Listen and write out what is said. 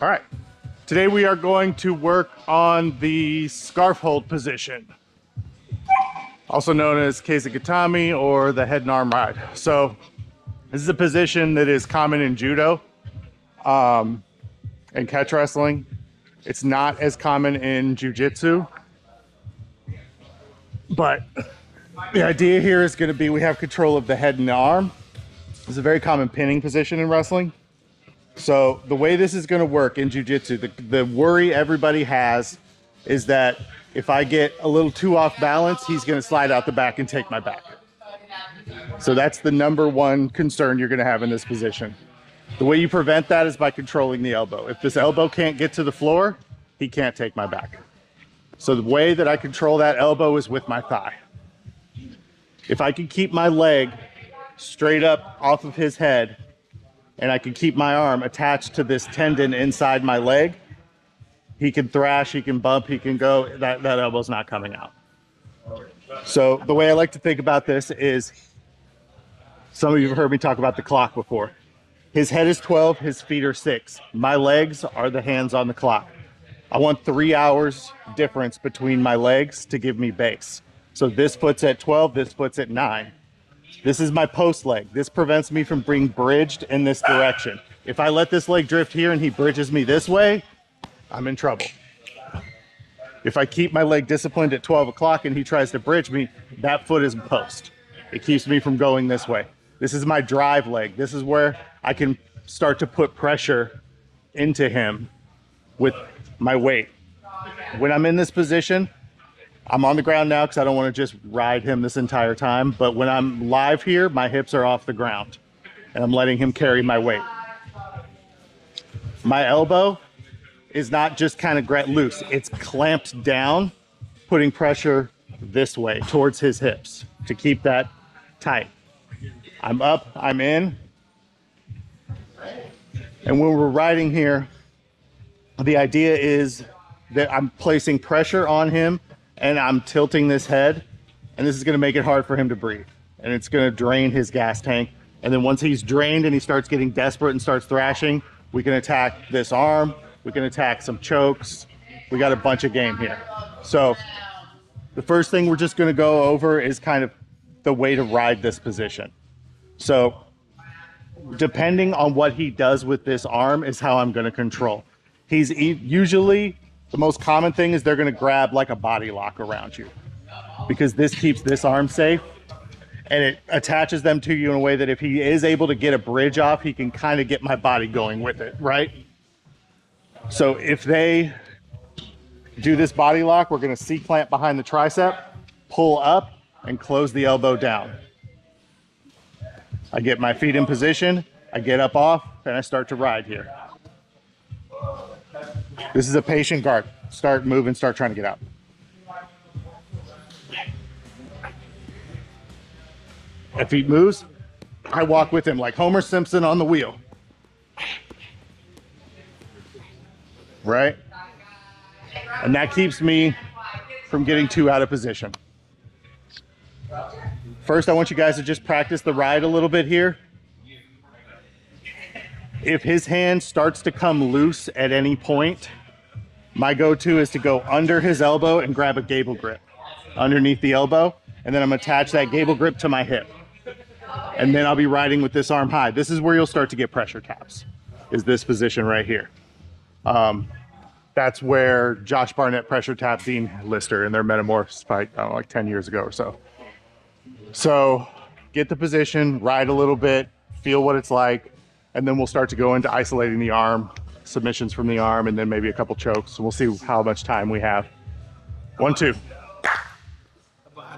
All right, today we are going to work on the Scarfhold position, also known as Keisagatami or the head and arm ride. So this is a position that is common in judo and catch wrestling. It's not as common in jiu-jitsu, but the idea here is going to be we have control of the head and the arm. It's a very common pinning position in wrestling. So the way this is going to work in jiu-jitsu, the worry everybody has is that if I get a little too off balance, he's going to slide out the back and take my back. So that's the number one concern you're going to have in this position. The way you prevent that is by controlling the elbow. If this elbow can't get to the floor, he can't take my back. So the way that I control that elbow is with my thigh. If I can keep my leg straight up off of his head, and I can keep my arm attached to this tendon inside my leg, he can thrash, he can bump, he can go, that elbow's not coming out. So the way I like to think about this is, some of you have heard me talk about the clock before. His head is 12, his feet are 6. My legs are the hands on the clock. I want 3 hours difference between my legs to give me base. So this foot's at 12, this foot's at 9. This is my post leg. This prevents me from being bridged in this direction. If I let this leg drift here and he bridges me this way, I'm in trouble. If I keep my leg disciplined at 12 o'clock and he tries to bridge me, that foot is post. It keeps me from going this way. This is my drive leg. This is where I can start to put pressure into him with my weight. When I'm in this position, I'm on the ground now because I don't want to just ride him this entire time. But when I'm live here, my hips are off the ground and I'm letting him carry my weight. My elbow is not just kind of loose. It's clamped down, putting pressure this way towards his hips to keep that tight. I'm up, I'm in. And when we're riding here, the idea is that I'm placing pressure on him and I'm tilting this head, and this is going to make it hard for him to breathe, and it's going to drain his gas tank. And then once he's drained and he starts getting desperate and starts thrashing, we can attack this arm, we can attack some chokes. We got a bunch of game here. So the first thing we're just going to go over is kind of the way to ride this position. So depending on what he does with this arm is how I'm going to control. He's usually, the most common thing is they're going to grab like a body lock around you, because this keeps this arm safe and it attaches them to you in a way that if he is able to get a bridge off, he can kind of get my body going with it, right? So if they do this body lock, we're going to C-clamp behind the tricep, pull up and close the elbow down. I get my feet in position, I get up off, and I start to ride here. This is a patient guard. Start moving, start trying to get out. If he moves, I walk with him like Homer Simpson on the wheel. Right? And that keeps me from getting too out of position. First, I want you guys to just practice the ride a little bit here. If his hand starts to come loose at any point, my go-to is to go under his elbow and grab a gable grip underneath the elbow, and then I'm gonna attach that gable grip to my hip. And then I'll be riding with this arm high. This is where you'll start to get pressure taps, is this position right here. That's where Josh Barnett pressure tapped Dean Lister in their Metamorphs fight, I don't know, like 10 years ago or so. So get the position, ride a little bit, feel what it's like, and then we'll start to go into isolating the arm, submissions from the arm, and then maybe a couple chokes. We'll see how much time we have. 1, 2.